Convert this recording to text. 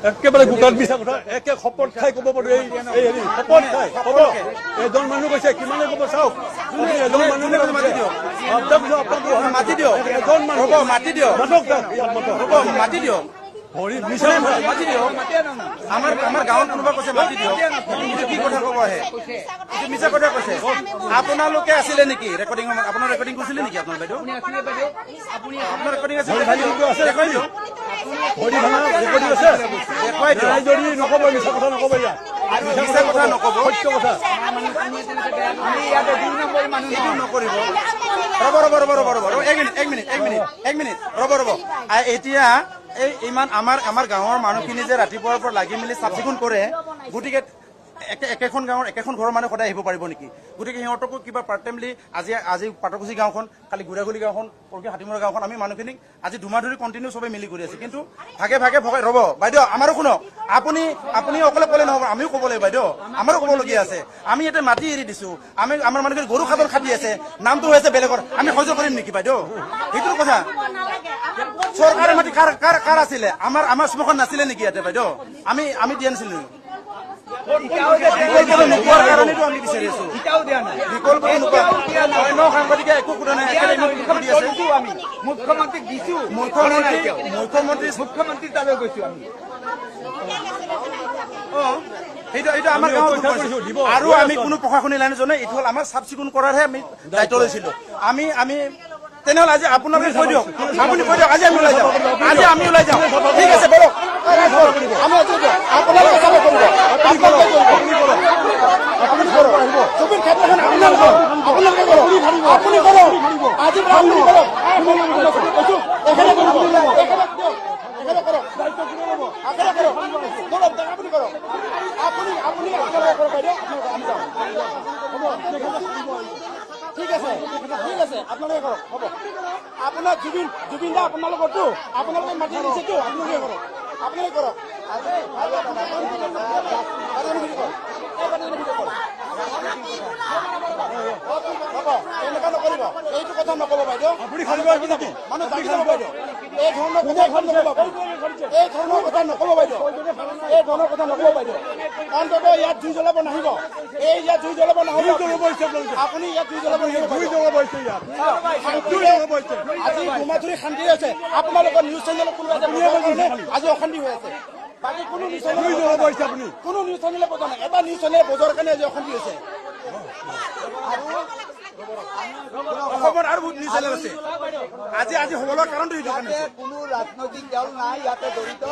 একেবাৰে গোটাত মিছা কথা একে শপত খাই ক'ব পাৰো এই হেৰি শপত খাই ক'ব এজন মানুহ কৈছে কিমানে ক'ব চাওক এজন মানুহ মাতি দিয়ক মাতি দিয়ক এজন মানুহ মাতি দিয়ক মাতি দিয়ক মাতি দিয়ক আমাৰ গাঁৱত কোনোবা কৈছে মাতি দিয়ক কি কথা ক'ব আহে মিছা কথা কৈছে আপোনালোকে আছিলে নেকি ৰেকৰ্ডিং আপোনাৰ ৰেকৰ্ডিং কৰিছিলে নেকি আপোনাৰ বাইদেউ আপোনাৰ ৰেকৰ্ডিং আছে দেখুৱাই দিয়ক ভৰি ভাঙা ৰেকৰ্ডিং আছে দেখুৱাই দিয়ক যদি নক'ব মিছা কথা নক'ব ইয়াত মিছা কথা নক'ব সত্য কথা আমি ইয়াতে 2 নম্বৰ মানুহ এইটো নকৰিব ৰ'ব এক মিনিট ৰ'ব এতিয়া এই ইমান আমাৰ গাঁৱৰ মানুহখিনি যে ৰাতিপুৱাৰ পৰা লাগি মেলি চাফ চিকুণ কৰে গতিকে একেখন গাঁৱৰ একেখন ঘৰৰ মানুহ সদায় আহিব পাৰিব নেকি গতিকে সিহঁতকো কিবা পাৰ্ট টাইমলি আজি পাটকুচি গাঁওখন কালি গুড়াগুলি গাঁওখন পৰহি হাতীমৰা গাঁওখন আমি মানুহখিনিক আজি 2 মাহ ধৰি কণ্টিনিউ চবে মিলি কৰি আছে কিন্তু ভাগে ভগাই ৰ'ব বাইদেউ আমাৰো শুনক আপুনি অকলে ক'লে নহ'ব আমিও ক'ব লাগিব বাইদেউ আমাৰো ক'বলগীয়া আছে আমি ইয়াতে মাটি এৰি দিছো আমি আমাৰ মানুহখিনি গৰু খাবৰ খাটি আছে নামটো হৈছে বেলেগৰ আমি সহ্য কৰিম নেকি বাইদেউ সেইটোৰ কথা চৰকাৰৰ মাটি কাৰ আছিলে আমাৰ শ্মশান নাছিলে নেকি ইয়াতে বাইদেউ আমি দিয়া নাছিলো মুখ্যমন্ত্ৰী তালৈ গৈছো আমি এইটো আমাৰ আৰু আমি কোনো প্ৰশাসনিক লাইন জনে এইটো হ'ল আমাৰ চাফ চিকুণ কৰাৰহে আমি দায়িত্ব লৈছিলো আমি তেনেহ'লে আজি আপোনালোকে কৈ দিয়ক আপুনি কৈ দিয়ক আজি আমি ওলাই যাওঁ ঠিক আছে বলক ঠিক আছে আপোনালোকে কৰক হ'ব আপোনাৰ জুবিন দা আপোনালোকৰতো আপোনালোকে মাতি দিছেতো আপোনালোকে কৰক এনেকুৱা নকৰিব এইটো কথা নক'ব বাইদেউ আপুনি মানুহ দাবী যাব বাইদেউ এই ধৰণৰ কথা নক'ব বাইদেউ অন্তত ইয়াত জুই জ্বলাব নাহিব ইয়াত জুই জ্বলাব নাহিব আপুনি ইয়াত জুই জ্বলাব নাহিব আজি গুমাথুৰি শান্তি আছে আপোনালোকৰ নিউজ চেনেলত আজি অশান্তি হৈ আছে বাকী কোনো নিউজ চেনেলে বজা নাই এটা নিউজ চেনেলে বজোৱাৰ কাৰণে আজি অশান্তি হৈছে অসমত আৰু বহুত নিউজ চেনেল আছে আজি হ'বলৈ কাৰণটো এইটো কাৰণে কোনো ৰাজনৈতিক দল নাই ইয়াতে জড়িত